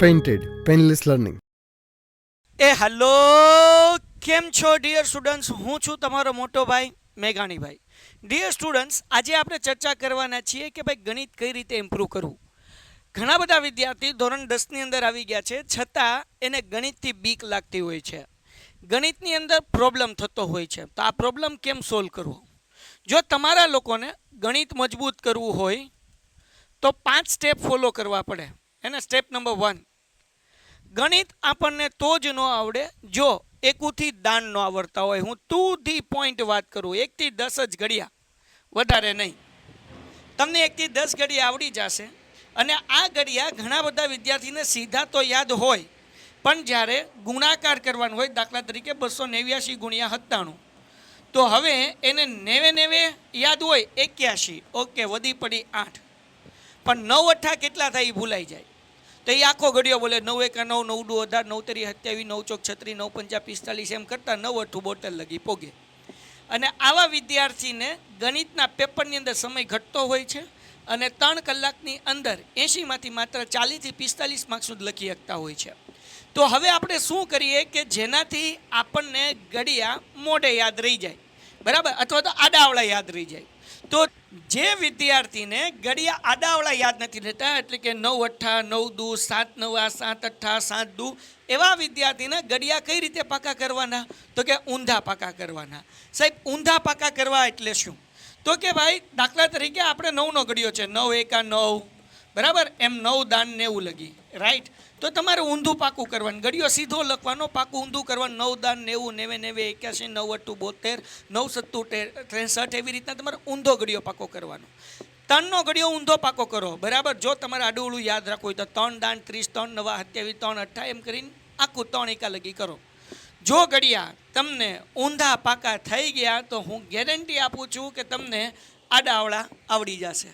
Painted, Painless Learning. Hello, કેમ છો dear students? હું છું તમારો મોટો ભાઈ મેઘાણીભાઈ. ડિયર સ્ટુડન્ટ્સ, આજે આપણે ચર્ચા કરવાના છીએ કે ભાઈ ગણિત કઈ રીતે ઇમ્પ્રૂવ કરવું. ઘણા બધા વિદ્યાર્થી ધોરણ 10ની અંદર આવી ગયા છે, છતાં એને ગણિતથી બીક લાગતી હોય છે. ગણિતની અંદર પ્રોબ્લેમ થતો હોય છે, તો આ પ્રોબ્લેમ કેમ સોલ્વ કરવો? જો તમારા લોકોને ગણિત મજબૂત કરવું હોય તો 5 સ્ટેપ ફોલો કરવા પડે. એને સ્ટેપ નંબર 1, ગણિત આપણને તો જ ન આવડે જો એકુથી દાન ન આવડતા હોય. હું ટુ ધી પોઈન્ટ વાત કરું, 1 થી 10 જ ઘડિયા, વધારે નહીં. તમને 1 થી 10 ઘડિયા આવડી જશે અને આ ઘડિયા ઘણા બધા વિદ્યાર્થીને સીધા તો યાદ હોય, પણ જ્યારે ગુણાકાર કરવાનો હોય, દાખલા તરીકે 289 ગુણ્યા 97, તો હવે એને 90 યાદ હોય, 81, ઓકે, વધી પડી 8, પણ 9 અઠ્ઠા કેટલા થાય એ ભૂલાઈ જાય. તો એ આખો ઘડિયો બોલે 9 એકા 9, 9 દુ 18, 9 તરી 27, 9 ચોક 36, 9 પંચા 45, એમ કરતા 9 અઠ્ઠું બોટલ લગી પોગે. અને આવા વિદ્યાર્થીને ગણિતના પેપરની અંદર સમય ઘટતો હોય છે અને 3 કલાકની અંદર 80માંથી માત્ર 40 થી 45 માર્ક સુધી લખી શકતા હોય છે. તો હવે આપણે શું કરીએ કે જેનાથી આપણને ઘડિયા મોઢે યાદ રહી જાય, બરાબર, અથવા તો આડાવડા યાદ રહી જાય. તો જે વિદ્યાર્થીને ઘડિયા આડાવડા યાદ નથી રહેતા, એટલે કે 9 અઠ્ઠા 9 દુ 7 નવા 7 અઠ્ઠા 7 દુ, એવા વિદ્યાર્થીને ઘડિયા કઈ રીતે પાકા કરવાના? તો કે ઊંધા પાકા કરવાના. સાહેબ, ઊંધા પાકા કરવા એટલે શું? તો કે ભાઈ, દાખલા તરીકે આપણે 9નો ઘડિયો છે, 9 એકા 9, બરાબર, એમ 9 દાન 90 લગી, રાઈટ. તો તમારે ઊંધું પાકું કરવાનું, ઘડિયો સીધો લખવાનો, પાકું ઊંધું કરવાનું. 9 દાન 90, 90 81, 9 અઠ્ઠું 72, 9 સત્તું 63, એવી રીતના તમારે ઊંધો ઘડિયો પાકો કરવાનો. 3નો ઘડિયો ઊંધો પાકો કરો, બરાબર. જો તમારે આડું યાદ રાખવું હોય તો 3 દાન 30, 3 નવા 27, 3 અઠ્ઠા, એમ કરીને આખું 3 એકા લગી કરો. જો ઘડિયા તમને ઊંધા પાકા થઈ ગયા તો હું ગેરંટી આપું છું કે તમને આડાવડા આવડી જશે,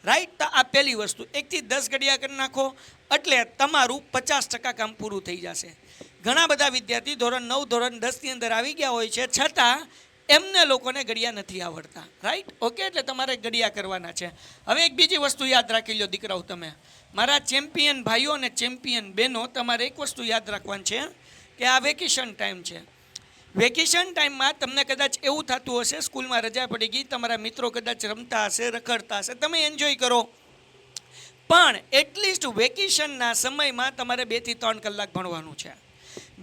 રાઈટ. તો આ પહેલી વસ્તુ. 1 થી 10 ઘડિયા કરી નાખો એટલે તમારું 50% કામ પૂરું થઈ જશે. ઘણા બધા વિદ્યાર્થી ધોરણ 9, ધોરણ 10ની અંદર આવી ગયા હોય છે, છતાં એમને લોકોને ઘડિયા નથી આવડતા, રાઈટ, ઓકે. એટલે તમારે ઘડિયા કરવાના છે. હવે એક બીજી વસ્તુ યાદ રાખી લો દીકરાઓ, તમે મારા ચેમ્પિયન ભાઈઓ અને ચેમ્પિયન બહેનો, તમારે એક વસ્તુ યાદ રાખવાની છે કે આ વેકેશન ટાઈમ છે. વેકેશન ટાઈમમાં તમને કદાચ એવું થતું હશે, સ્કૂલમાં રજા પડી ગઈ, તમારા મિત્રો કદાચ રમતા હશે, રખડતા હશે, તમે એન્જોય કરો, પણ એટલીસ્ટ વેકેશનના સમયમાં તમારે 2 થી 3 કલાક ભણવાનું છે.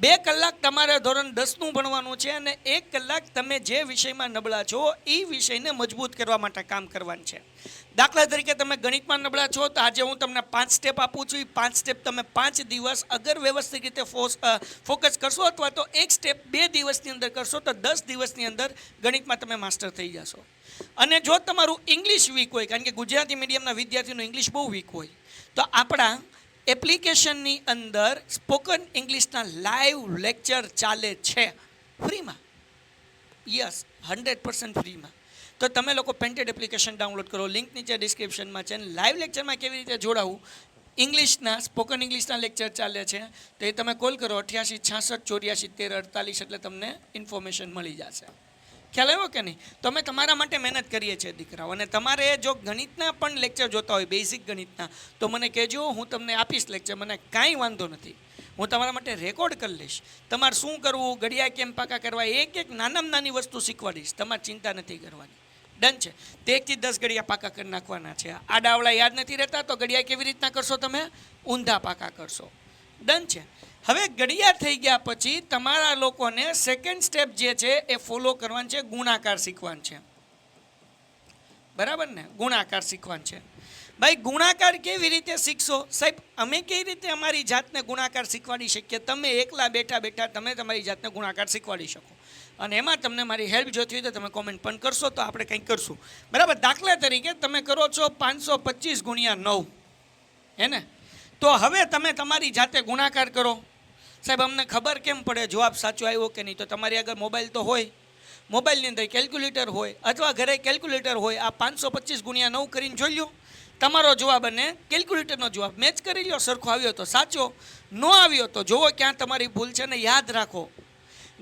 2 કલાક તમારે ધોરણ 10નું ભણવાનું છે અને 1 કલાક તમે જે વિષયમાં નબળા છો એ વિષયને મજબૂત કરવા માટે કામ કરવાનું છે. દાખલા તરીકે તમે ગણિતમાં નબળા છો, તો આજે હું તમને 5 સ્ટેપ આપું છું. એ 5 સ્ટેપ તમે 5 દિવસ અગર વ્યવસ્થિત રીતે ફોકસ કરશો, અથવા તો એક સ્ટેપ 2 દિવસની અંદર કરશો, તો 10 દિવસની અંદર ગણિતમાં તમે માસ્ટર થઈ જશો. અને જો તમારું ઇંગ્લિશ વીક હોય, કારણ કે ગુજરાતી મીડિયમના વિદ્યાર્થીનું ઇંગ્લિશ બહુ વીક હોય, તો આપણા એપ્લિકેશનની અંદર સ્પોકન ઇંગ્લિશના લાઈવ લેક્ચર ચાલે છે ફ્રીમાં. યસ, 100% ફ્રીમાં. તો તમે લોકો પેન્ટેડ એપ્લિકેશન ડાઉનલોડ કરો, લિંક નીચે ડિસ્ક્રિપ્શનમાં છે. અને લાઈવ લેક્ચરમાં કેવી રીતે જોડાવું, ઇંગ્લિશના સ્પોકન ઇંગ્લિશના લેક્ચર ચાલે છે, તો એ તમે કોલ કરો 88 66 84 13 48, એટલે તમને ઇન્ફોર્મેશન મળી જશે. ખ્યાલ આવ્યો કે નહીં? તો અમે તમારા માટે મહેનત કરીએ છીએ દીકરાઓ. અને તમારે જો ગણિતના પણ લેક્ચર જોતા હોય, બેઝિક ગણિતના, તો મને કહેજો, હું તમને આપીશ લેક્ચર, મને કાંઈ વાંધો નથી. હું તમારા માટે રેકોર્ડ કરી લઈશ. તમારે શું કરવું, ઘડિયા કેમ પાકા કરવા, એક નાનામાં નાની વસ્તુ શીખવાડીશ, તમારે ચિંતા નથી કરવાની. ડન છે. તે 1 થી 10 ઘડિયા પાકા કરી નાખવાના છે. આડાવડા યાદ નથી રહેતા તો ઘડિયા કેવી રીતના કરશો? તમે ઊંધા પાકા કરશો. ડન છે. હવે ઘડિયા થઈ ગયા પછી તમારા લોકોને સેકન્ડ સ્ટેપ જે છે એ ફોલો કરવાનું છે, ગુણાકાર શીખવાનું છે, બરાબર ને? ગુણાકાર શીખવાનું છે. ભાઈ, ગુણાકાર કેવી રીતે શીખશો? સાહેબ, અમે કેવી રીતે અમારી જાતને ગુણાકાર શીખવાડી શકીએ? તમે એકલા બેઠા બેઠા તમે તમારી જાતને ગુણાકાર શીખવાડી શકો. અને એમાં તમને મારી હેલ્પ જોઈતી હોય તો તમે કોમેન્ટ પણ કરશો, તો આપણે કંઈક કરશું, બરાબર. દાખલા તરીકે તમે કરો છો 525 ગુણ્યા 9, હે ને? તો હવે તમે તમારી જાતે ગુણાકાર કરો. સાહેબ, અમને ખબર કેમ પડે જવાબ સાચો આવ્યો કે નહીં? તો તમારી આગળ મોબાઈલ તો હોય, મોબાઈલની અંદર કેલ્ક્યુલેટર હોય, અથવા ઘરે કેલ્ક્યુલેટર હોય. આ 525 ગુણ્યા 9 કરીને જોઈ લો તમારો જવાબ અને કેલ્ક્યુલેટરનો જવાબ મેચ કરી લો. સરખો આવ્યો તો સાચો, ન આવ્યો તો જુઓ ક્યાં તમારી ભૂલ છે. ને યાદ રાખો,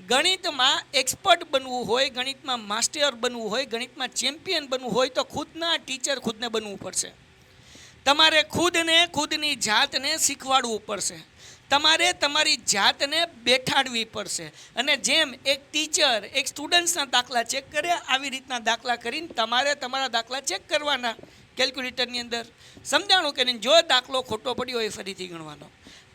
ગણિતમાં એક્સપર્ટ બનવું હોય, ગણિતમાં માસ્ટર બનવું હોય, ગણિતમાં ચેમ્પિયન બનવું હોય, તો ખુદના ટીચર ખુદને બનવું પડશે. તમારે ખુદની જાતને શીખવાડવું પડશે, તમારે તમારી જાતને બેઠાડવી પડશે. અને જેમ એક ટીચર એક સ્ટુડન્ટ્સના દાખલા ચેક કરે આવી રીતના દાખલા કરીને તમારે તમારા દાખલા ચેક કરવાના કેલ્ક્યુલેટરની અંદર. સમજાણું કે નહીં? જો દાખલો ખોટો પડ્યો હોય ફરીથી ગણવાનો.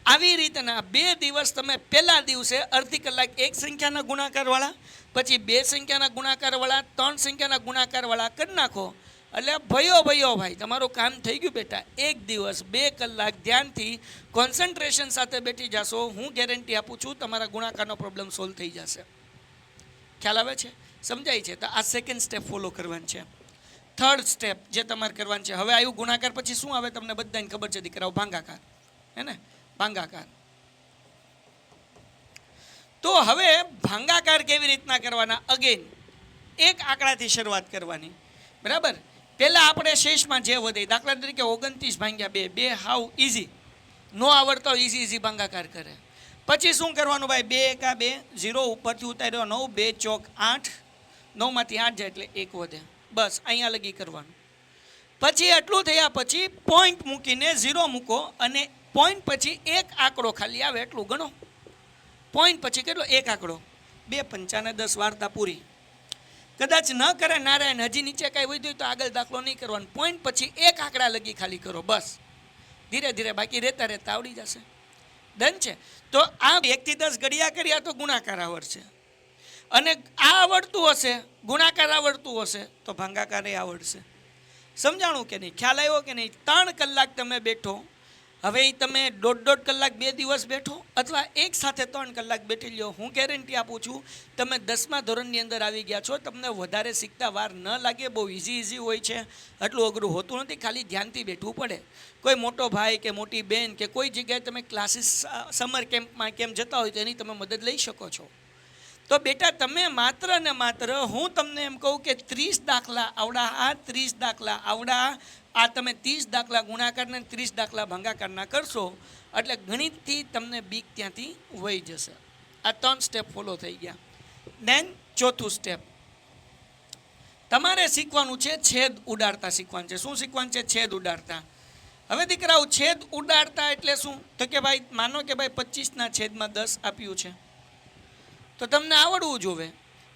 આવી રીતના 2 દિવસ તમે પહેલા દિવસે અડધી કલાક એક સંખ્યાના ગુણાકારવાળા, પછી 2 સંખ્યાના ગુણાકારવાળા, 3 સંખ્યાના ગુણાકારવાળા કરી નાખો એટલે ભયો ભાઈ તમારું કામ થઈ ગયું બેટા. એક દિવસ 2 કલાક ધ્યાનથી કોન્સન્ટ્રેશન સાથે બેઠી જશો, હું ગેરંટી આપું છું તમારા ગુણાકારનો પ્રોબ્લેમ સોલ્વ થઈ જશે. ખ્યાલ આવે છે? સમજાય છે? તો આ સેકન્ડ સ્ટેપ ફોલો કરવાનું છે. થર્ડ સ્ટેપ જે તમારે કરવાનું છે, હવે આવ્યું ગુણાકાર, પછી શું આવે તમને બધાને ખબર છે દીકરાઓ? ભાગાકાર, હે ને? ભાગાકાર. તો હવે ભાગાકાર કેવી રીતના કરવાના? અગેન એક આંકડાથી શરૂઆત કરવાની, બરાબર? પહેલાં આપણે શેષમાં જે વધે, દાખલા તરીકે 29 ભાગ્યા 2, 2 હાવ ઇઝી, નો આવડતો ઇઝી ભાગાકાર કરે. પછી શું કરવાનું ભાઈ? 2 એકા 2, 0 ઉપરથી ઉતાર્યો 9, 2 ચોક 8, 9માંથી 8 જાય એટલે 1 વધે. બસ અહીંયા લગી કરવાનું. પછી આટલું થયા પછી પોઈન્ટ મૂકીને 0 મૂકો અને પોઈન્ટ પછી એક આંકડો ખાલી આવે એટલું ગણો. પોઈન્ટ પછી કેટલો? એક આંકડો. 2 પંચાને 10, વાર્તા પૂરી. કદાચ ન કરે નારાયણ, હજી નીચે કાંઈ વધ્યું તો આગળ દાખલો નહીં કરવાનો. પોઈન્ટ પછી એક આંકડા લગી ખાલી કરો, બસ. ધીરે ધીરે બાકી રહેતા આવડી જશે. ડન છે? તો આ 1 થી 10 ઘડિયા કર્યા તો ગુણાકાર આવડશે, અને આ આવડતું હશે, ગુણાકાર આવડતું હશે તો ભાગાકાર આવડશે. સમજાણું કે નહીં? ખ્યાલ આવ્યો કે નહીં? 3 કલાક તમે બેઠો, હવે એ તમે 1.5 કલાક 2 દિવસ બેઠો અથવા એક સાથે 3 કલાક બેઠી લ્યો, હું ગેરંટી આપું છું તમે 10મા ધોરણની અંદર આવી ગયા છો. તમને વધારે શીખતા વાર ન લાગે, બહુ ઇઝી હોય છે, એટલું અઘરું હોતું નથી, ખાલી ધ્યાનથી બેઠવું પડે. કોઈ મોટો ભાઈ કે મોટી બેન કે કોઈ જગ્યાએ તમે ક્લાસીસ સમર કેમ્પમાં કેમ જતા હોય તો એની તમે મદદ લઈ શકો છો. તો બેટા તમે માત્ર ને માત્ર હું તમને એમ કહું કે 30 દાખલા આવડા, આ 30 દાખલા આવડા, આ તમે 30 દાખલા ગુણાકારના 30 દાખલા ભાગાકારના કરશો એટલે ગણિતથી તમને બીક ત્યાંથી વહી જશે. આ 3 સ્ટેપ ફોલો થઈ ગયા. દેન ચોથું સ્ટેપ તમારે શીખવાનું છે છેદ ઉડાડતા શીખવાનું છે. શું શીખવાનું છે? છેદ ઉડાડતા. હવે દીકરાઓ છેદ ઉડાડતા એટલે શું? તો કે ભાઈ માનો કે ભાઈ 25ના છેદમાં 10 આપ્યું છે તો તમને આવડવું જોવે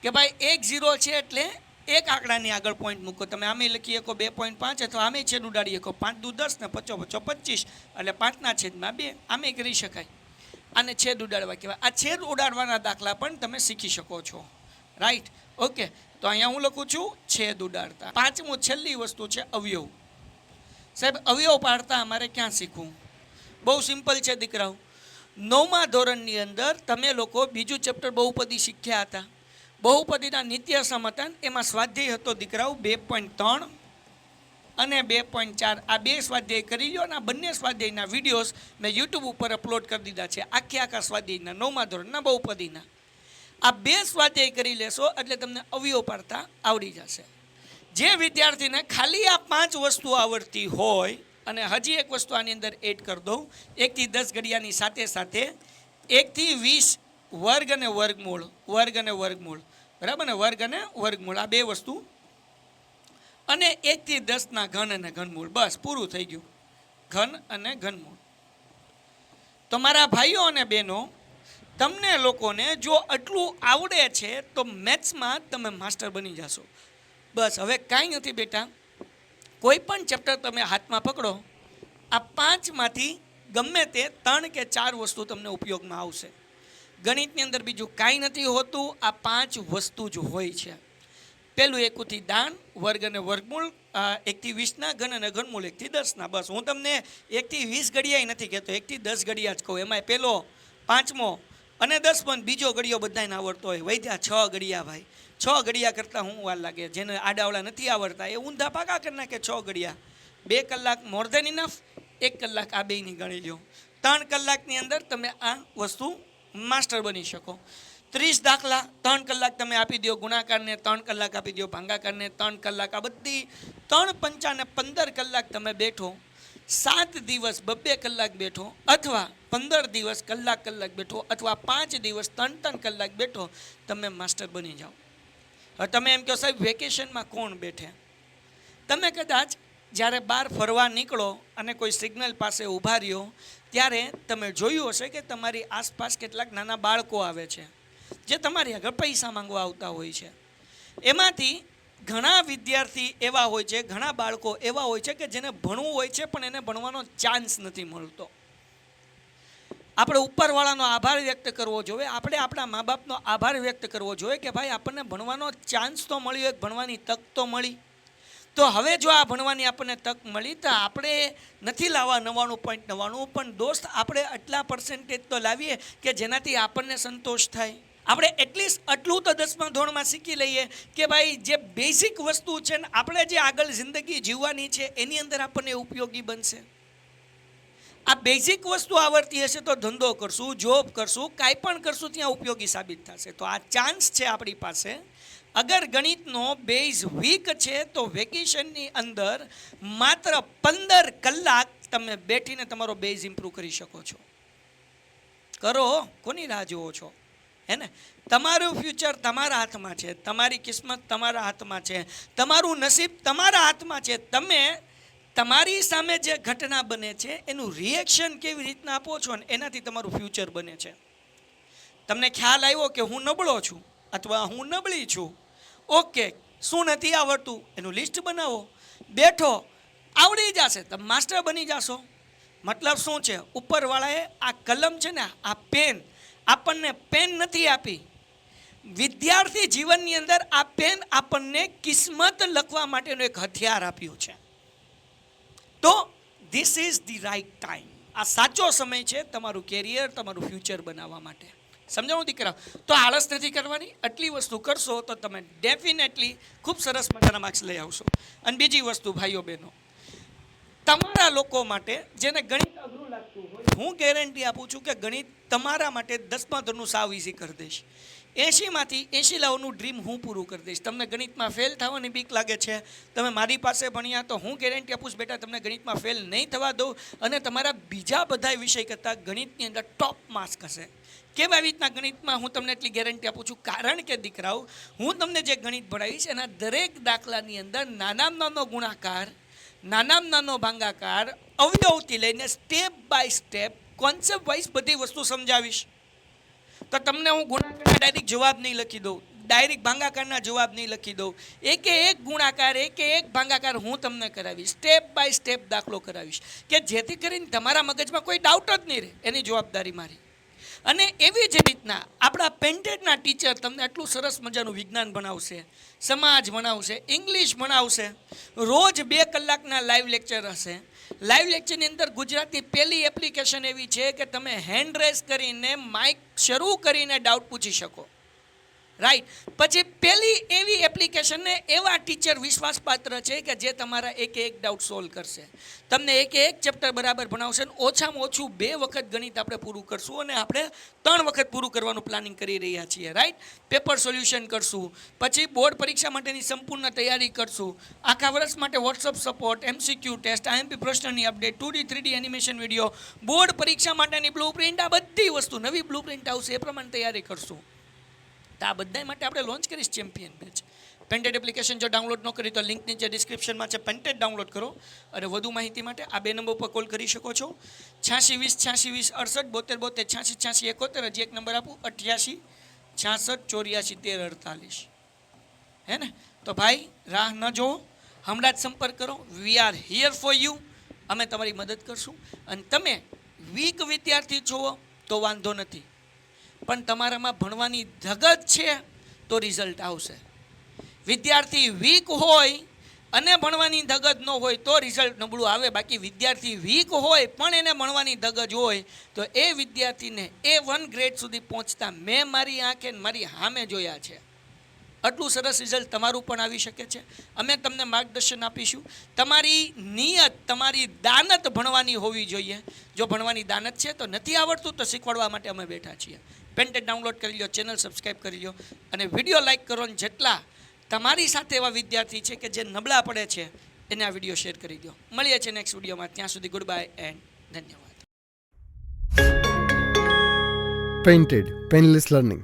કે ભાઈ 1 0 છે એટલે એક આંકડાની આગળ પોઈન્ટ મૂકો. તમે આમે લખી શકો 2.5 અથવા આમે છેદ ઉડાડી શકો 5 દુ 10 ને 5 5 25 એટલે 5ના છેદમાં 2, આમે કરી શકાય. આને છેદ ઉડાડવા કહેવાય. આ છેદ ઉડાડવાના દાખલા પણ તમે શીખી શકો છો, રાઈટ? ઓકે, તો અહીંયા હું લખું છું છેદ ઉડાડતા. 5મું છેલ્લી વસ્તુ છે અવયવ. સાહેબ અવયવ પાડતા અમારે ક્યાં શીખવું? બહુ સિમ્પલ છે દીકરાઓ. 9મા ધોરણની અંદર તમે લોકો બીજું ચેપ્ટર બહુપદી શીખ્યા હતા. બહુપદીના નિત્યસમ હતા, એમાં સ્વાધ્યાય હતો દીકરાઓ 2.3 અને 2.4. આ 2 સ્વાધ્યાય કરી લો અને આ બંને સ્વાધ્યાયના વિડીયોઝ મેં યુટ્યુબ ઉપર અપલોડ કરી દીધા છે. આખા સ્વાધ્યાયના 9મા ધોરણના બહુપદીના આ 2 સ્વાધ્યાય કરી લેશો એટલે તમને અવયવ પાડતા આવડી જશે. જે વિદ્યાર્થીને ખાલી આ 5 વસ્તુ આવડતી હોય, અને હજી એક વસ્તુ આની અંદર એડ કરી દઉં, 1 થી 10 ઘડિયાની સાથે 1 થી 20 વર્ગ અને વર્ગમૂળ, બરાબર ને? વર્ગ અને વર્ગમૂળ આ 2 વસ્તુ, અને 1 થી 10ના ઘન અને ઘનમૂળ. બસ પૂરું થઈ ગયું, ઘન અને ઘનમૂળ. તો મારા ભાઈઓ અને બહેનો, તમને લોકોને જો આટલું આવડે છે તો મેથ્સમાં તમે માસ્ટર બની જશો. બસ હવે કાંઈ નથી બેટા, કોઈ પણ ચેપ્ટર તમે હાથમાં પકડો, આ 5માંથી ગમે તે 3 કે 4 વસ્તુ તમને ઉપયોગમાં આવશે. ગણિતની અંદર બીજું કાંઈ નથી હોતું, આ 5 વસ્તુ જ હોય છે. પહેલું 1 થી દાન, વર્ગ અને વર્ગમૂળ, 1 થી 20ના ઘન અને ઘનમૂળ, 1 થી 10ના. બસ હું તમને 1 થી 20 ઘડિયા નથી કહેતો, 1 થી 10 ઘડિયા જ કહું. એમાં પહેલો 5મો અને 10મો બીજો ઘડિયો બધાને આવડતો હોય. વૈદ્યા 6 ઘડિયા ભાઈ, 6 ઘડિયા કરતાં હું વાર લાગે? જેને આડાવડા નથી આવડતા એ ઊંધા પાકા કરી નાખે 6 ઘડિયા. 2 કલાક મોર ધેન ઇનફ, 1 કલાક આ બેયની ગણી લો. 3 કલાકની અંદર તમે આ વસ્તુ માસ્ટર બની શકો. 30 દાખલા 3 કલાક તમે આપી દો, ગુણાકારને 3 કલાક આપી દો, ભાગાકારને 3 કલાક, આ બધી 3 પંચાને 15 કલાક તમે બેઠો, 7 દિવસ 2 કલાક બેઠો, અથવા 15 દિવસ કલાક બેઠો, અથવા 5 દિવસ 3 કલાક બેઠો, તમે માસ્ટર બની જાઓ. હવે તમે એમ કહો સાહેબ વેકેશનમાં કોણ બેઠે? તમે કદાચ જ્યારે બહાર ફરવા નીકળો અને કોઈ સિગ્નલ પાસે ઊભા રહ્યો ત્યારે તમે જોયું હશે કે તમારી આસપાસ કેટલાક નાના બાળકો આવે છે જે તમારી આગળ પૈસા માંગવા આવતા હોય છે. એમાંથી ઘણા વિદ્યાર્થી એવા હોય છે, ઘણા બાળકો એવા હોય છે કે જેને ભણવું હોય છે પણ એને ભણવાનો ચાન્સ નથી મળતો. આપણે ઉપરવાળાનો આભાર વ્યક્ત કરવો જોઈએ, આપણે આપણા મા બાપનો આભાર વ્યક્ત કરવો જોઈએ કે ભાઈ આપણને ભણવાનો ચાન્સ તો મળ્યો, એક ભણવાની તક તો મળી. તો હવે જો આ ભણવાની આપણને તક મળી તો આપણે નથી લાવવા 99.99, પણ દોસ્ત આપણે આટલા પર્સન્ટેજ તો લાવીએ કે જેનાથી આપણને સંતોષ થાય. આપણે એટલીસ્ટ આટલું તો 10મા ધોરણમાં શીખી લઈએ કે ભાઈ જે બેઝિક વસ્તુ છે ને આપણે જે આગળ જિંદગી જીવવાની છે એની અંદર આપણને ઉપયોગી બનશે. આ બેઝિક વસ્તુ આવડતી હશે તો ધંધો કરશું, જોબ કરશું, કાંઈ પણ કરશું ત્યાં ઉપયોગી સાબિત થશે. તો આ ચાન્સ છે આપણી પાસે. અગર ગણિતનો બેઝ વીક છે તો વેકેશનની અંદર માત્ર 15 કલાક તમે બેઠીને તમારો બેઝ ઇમ્પ્રૂવ કરી શકો છો. કરો, કોની રાહ જુઓ છો? હે ને? તમારું ફ્યુચર તમારા હાથમાં છે, તમારી કિસ્મત તમારા હાથમાં છે, તમારું નસીબ તમારા હાથમાં છે. તમે તમારી સામે જે ઘટના બને છે એનું રિએક્શન કેવી રીતના આપો છો ને એનાથી તમારું ફ્યુચર બને છે. તમને ખ્યાલ આવ્યો કે હું નબળો છું અથવા હું નબળી છું, ઓકે, શું નથી આવડતું એનું લિસ્ટ બનાવો, બેઠો, આવડી જશે, તમે માસ્ટર બની જશો. મતલબ શું છે? ઉપરવાળાએ આ કલમ છે ને, આ પેન આપણને પેન નથી આપી. વિદ્યાર્થી જીવનની અંદર આ પેન આપણને કિસ્મત લખવા માટેનું એક હથિયાર આપ્યું છે. તો this is the right time. આ સાચો સમય છે તમારું કેરિયર, તમારું ફ્યુચર બનાવવા માટે. સમજાવું દીકરા? તો આળસ નથી કરવાની. આટલી વસ્તુ કરશો તો તમે ડેફિનેટલી ખૂબ સરસ મજાના માર્ક્સ લઈ આવશો. અને બીજી વસ્તુ ભાઈઓ બહેનો, તમારા લોકો માટે જેને ગણિત અઘરું લાગતું હોય, હું ગેરંટી આપું છું કે ગણિત તમારા માટે 10મા ધોરણનું સાવ ઇઝી કરી દઈશ. 80માંથી 80 લાવવાનું ડ્રીમ હું પૂરું કરી દઈશ. તમને ગણિતમાં ફેલ થવાની બીક લાગે છે, તમે મારી પાસે ભણ્યા, તો હું ગેરંટી આપું છું બેટા તમને ગણિતમાં ફેલ નહીં થવા દઉં અને તમારા બીજા બધા વિષય કરતાં ગણિતની અંદર ટોપ માર્ક્સ હશે. કેવા રીતના ગણિતમાં હું તમને એટલી ગેરંટી આપું છું? કારણ કે દીકરાઓ, હું તમને જે ગણિત ભણાવીશ એના દરેક દાખલાની અંદર નાનામાં નાનો ગુણાકાર, નાનામાં નાનો ભાગાકાર, અવયવથી લઈને step by step concept wise બધી વસ્તુ સમજાવીશ. તો તમને હું ગુણાકારના ડાયરેક્ટ જવાબ નહીં લખી દઉં, ડાયરેક્ટ ભાગાકારના જવાબ નહીં લખી દઉં. એકે એક ગુણાકાર, એકે એક ભાગાકાર હું તમને કરાવીશ, સ્ટેપ બાય સ્ટેપ દાખલો કરાવીશ કે જેથી કરીને તમારા મગજમાં કોઈ ડાઉટ જ નહીં રહે. એની જવાબદારી મારી. અને એવી જ રીતના આપણા પેન્ટેડના ટીચર તમને આટલું સરસ મજાનું વિજ્ઞાન ભણાવશે, સમાજ ભણાવશે, ઇંગ્લિશ ભણાવશે, રોજ 2 કલાકના લાઈવ લેક્ચર હશે. લાઈવ લેક્ચરની અંદર ગુજરાતની પહેલી એપ્લિકેશન એવી છે કે તમે હેન્ડ રેઝ કરીને માઇક શરૂ કરીને ડાઉટ પૂછી શકો. રાઈટ. પછી પહેલી એવી એપ્લિકેશનને એવા ટીચર વિશ્વાસપાત્ર છે કે જે તમારા એક ડાઉટ સોલ્વ કરશે, તમને એક ચેપ્ટર બરાબર ભણાવશે. ઓછામાં ઓછું 2 વખત ગણિત આપણે પૂરું કરશું અને આપણે 3 વખત પૂરું કરવાનું પ્લાનિંગ કરી રહ્યા છીએ. રાઈટ. પેપર સોલ્યુશન કરશું, પછી બોર્ડ પરીક્ષા માટેની સંપૂર્ણ તૈયારી કરશું, આખા વર્ષ માટે WhatsApp support, MCQ test, IMP પ્રશ્નની update, 2D 3D animation video, board પરીક્ષા માટેની બ્લુપ્રિન્ટ, આ બધી વસ્તુ નવી બ્લુપ્રિન્ટ આવશે એ પ્રમાણે તૈયારી કરશું. તો આ બધા માટે આપણે લોન્ચ કરીશ ચેમ્પિયન બેચ. પેન્ટેડ એપ્લિકેશન જો ડાઉનલોડ ન કરી તો લિંક નીચે ડિસ્ક્રિપ્શનમાં છે, પેન્ટેડ ડાઉનલોડ કરો. અને વધુ માહિતી માટે આ 2 નંબર પર કોલ કરી શકો છો, 86 20 86 20 68 72 86 86 71. હજી એક નંબર આપું, 88 66 84 13 48. હે ને? તો ભાઈ રાહ ન જુઓ, હમણાં જ સંપર્ક કરો. We are here for you. અમે તમારી મદદ કરશું. અને તમે વીક વિદ્યાર્થી છો તો વાંધો નથી, પણ તમારામાં ભણવાની ધગત છે તો રિઝલ્ટ આવશે. વિદ્યાર્થી વીક હોય અને ભણવાની ધગત ન હોય તો રિઝલ્ટ નબળું આવે. બાકી વિદ્યાર્થી વીક હોય પણ એને ભણવાની ધગજ હોય તો એ વિદ્યાર્થીને A1 ગ્રેડ સુધી પહોંચતા મેં મારી આંખે મારી સામે જોયા છે. આટલું સરસ રિઝલ્ટ તમારું પણ આવી શકે છે. અમે તમને માર્ગદર્શન આપીશું. તમારી નિયત, તમારી દાનત ભણવાની હોવી જોઈએ. જો ભણવાની દાનત છે તો નથી આવડતું તો શીખવાડવા માટે અમે બેઠા છીએ. પેન્ટેડ ડાઉનલોડ કરી લો, ચેનલ સબસ્ક્રાઈબ કરી લો અને વિડીયો લાઇક કરો. અને જેટલા તમારી સાથે એવા વિદ્યાર્થી છે કે જે નબળા પડે છે એને આ વિડીયો શેર કરી દો. મળીએ છીએ નેક્સ્ટ વિડીયોમાં. ત્યાં સુધી ગુડ બાય એન્ડ ધન્યવાદ. Painted Painless Learning.